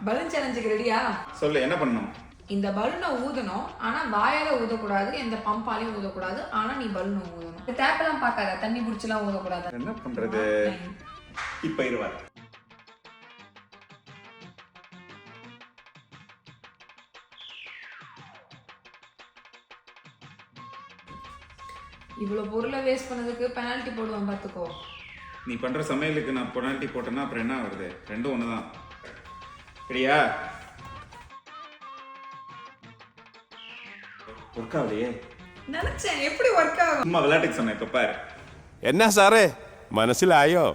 Balloon சேலஞ்சுக்கு ரெடியா? சொல்லு, என்ன பண்ணணும்? இந்த பலூனை ஊதணும், ஆனா வாயால ஊதக்கூடாது, எந்த பம்பாலையும் ஊதக்கூடாது. ஆனா நீ பலூனை ஊதணும். இந்த டேப் எல்லாம் பார்க்காத, தண்ணி பிடிச்சலாம் ஊதக்கூடாது. என்ன பண்றது? இப்ப இருவா. இவ்வளவு பொருளை வேஸ்ட் பண்ணதுக்கு பெனால்டி போடுவான் பாத்துக்கோ. நீ பண்ற சமையலுக்கு நான் பெனால்டி போட்டேன்னா அப்புறம் என்ன வருது? ரெண்டும் ஒண்ணுதான். சரியா? ஒர்க் ஆகலையே. நினைச்சேன் எப்படி ஒர்க் ஆகும். சும்மா விளையாட்டுக்கு சொன்னேன். இப்ப பாரு. എന്നാ സാറേ മനസ്സിലായോ?